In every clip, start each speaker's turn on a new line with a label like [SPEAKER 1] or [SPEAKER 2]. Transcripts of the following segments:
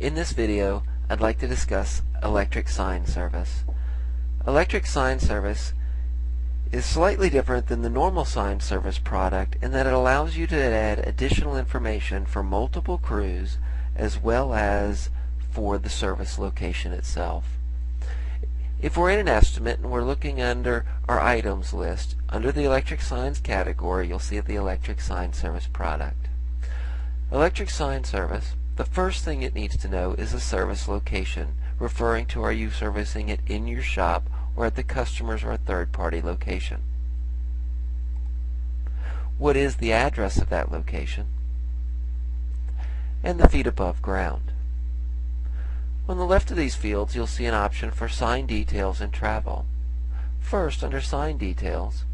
[SPEAKER 1] In this video, I'd like to discuss electric sign service. Electric sign service is slightly different than the normal sign service product in that it allows you to add additional information for multiple crews as well as for the service location itself. If we're in an estimate and we're looking under our items list, under the electric signs category, you'll see the electric sign service product. Electric sign service, the first thing it needs to know is a service location, referring to are you servicing it in your shop or at the customer's or third-party location. What is the address of that location? And the feet above ground. On the left of these fields, you'll see an option for sign details and travel. First, under sign details,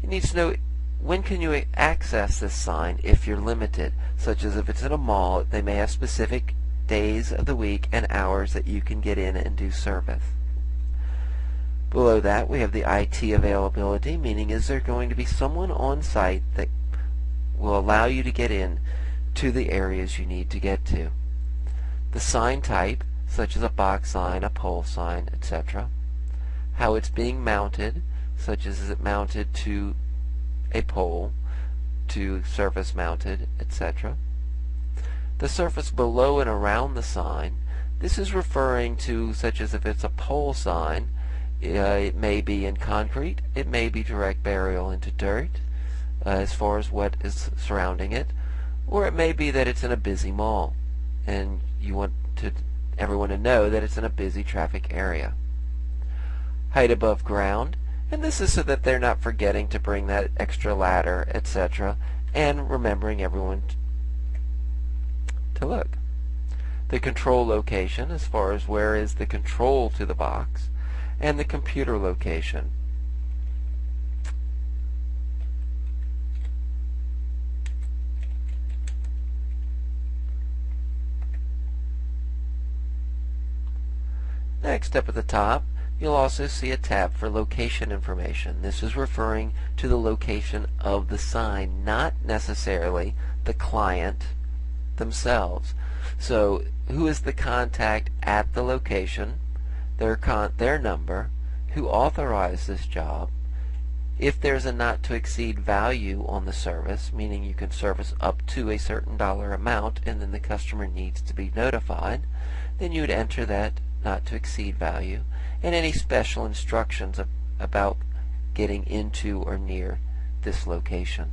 [SPEAKER 1] it needs to know when can you access this sign if you're limited, such as if it's in a mall, they may have specific days of the week and hours that you can get in and do service. Below that, we have the IT availability, meaning is there going to be someone on site that will allow you to get in to the areas you need to get to. The sign type, such as a box sign, a pole sign, etc. How it's being mounted, such as is it mounted to a pole, to surface mounted, etc. The surface below and around the sign, this is referring to such as if it's a pole sign, it may be in concrete, it may be direct burial into dirt as far as what is surrounding it, or it may be that it's in a busy mall and you want everyone to know that it's in a busy traffic area. Height above ground, and this is so that they're not forgetting to bring that extra ladder, etc., and remembering everyone to look. The control location, as far as where is the control to the box, and the computer location. Next, up at the top, you'll also see a tab for location information. This is referring to the location of the sign, not necessarily the client themselves. So, who is the contact at the location, their number, who authorized this job, if there's a not to exceed value on the service, meaning you can service up to a certain dollar amount and then the customer needs to be notified, then you would enter that not to exceed value, and any special instructions about getting into or near this location.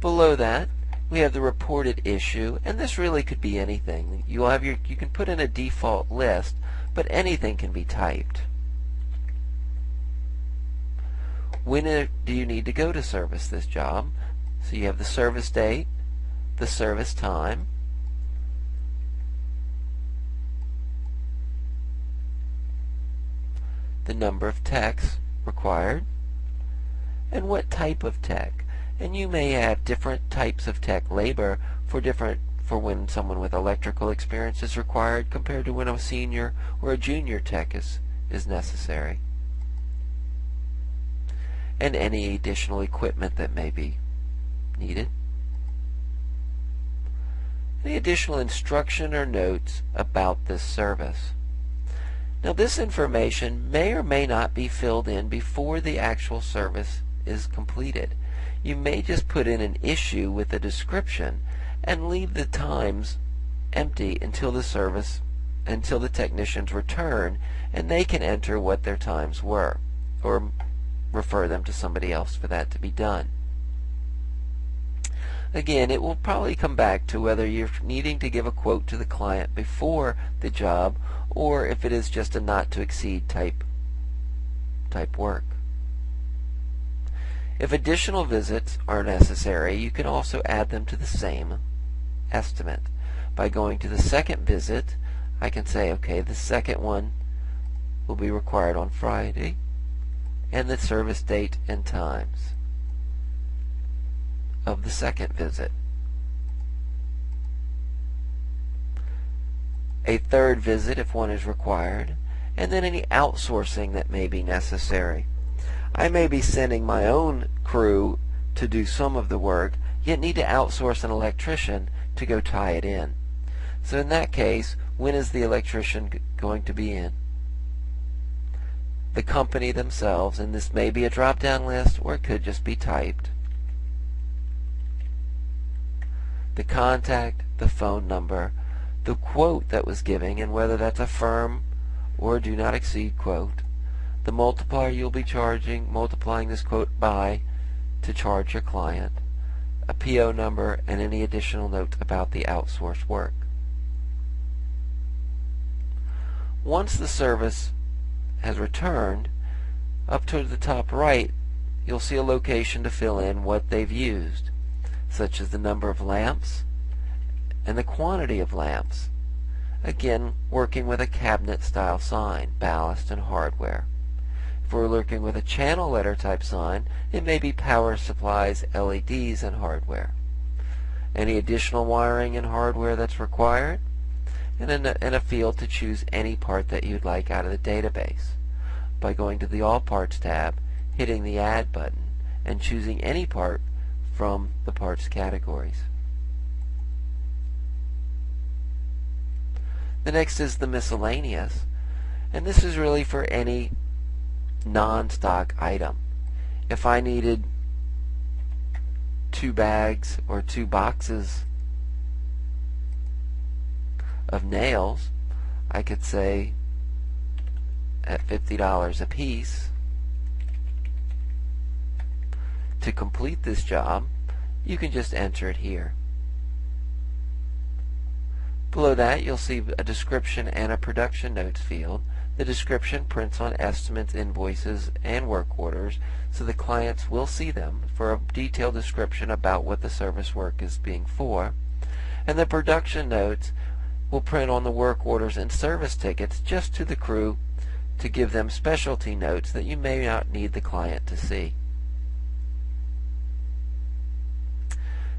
[SPEAKER 1] Below that, we have the reported issue, and this really could be anything. You can put in a default list, but anything can be typed. When do you need to go to service this job? So you have the service date, the service time, the number of techs required, and what type of tech. And you may have different types of tech labor for when someone with electrical experience is required compared to when a senior or a junior tech is necessary. And any additional equipment that may be needed. Any additional instruction or notes about this service. Now this information may or may not be filled in before the actual service is completed. You may just put in an issue with a description and leave the times empty until the technicians return and they can enter what their times were or refer them to somebody else for that to be done. Again, it will probably come back to whether you're needing to give a quote to the client before the job or if it is just a not to exceed type work. If additional visits are necessary, you can also add them to the same estimate. By going to the second visit, I can say, okay, the second one will be required on Friday, and the service date and times of the second visit. A third visit if one is required, and then any outsourcing that may be necessary. I may be sending my own crew to do some of the work yet need to outsource an electrician to go tie it in. So in that case, when is the electrician going to be in? The company themselves, and this may be a drop-down list or it could just be typed. The contact, the phone number, the quote that was given, and whether that's a firm or do not exceed quote, the multiplier you'll be multiplying this quote by to charge your client, a PO number, and any additional notes about the outsourced work. Once the service has returned, up toward the top right, you'll see a location to fill in what they've used, such as the number of lamps and the quantity of lamps. Again, working with a cabinet style sign, ballast and hardware. If we're working with a channel letter type sign, it may be power supplies, LEDs, and hardware. Any additional wiring and hardware that's required, and a field to choose any part that you'd like out of the database by going to the All Parts tab, hitting the Add button, and choosing any part from the parts categories. The next is the miscellaneous, and this is really for any non-stock item. If I needed 2 bags or 2 boxes of nails, I could say at $50 a piece. To complete this job, you can just enter it here. Below that, you'll see a description and a production notes field. The description prints on estimates, invoices, and work orders, so the clients will see them for a detailed description about what the service work is being for. And the production notes will print on the work orders and service tickets just to the crew to give them specialty notes that you may not need the client to see.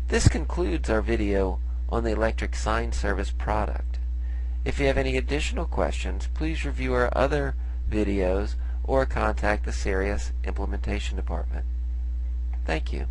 [SPEAKER 1] This concludes our video on the electric sign service product. If you have any additional questions, please review our other videos or contact the Sirius Implementation Department. Thank you.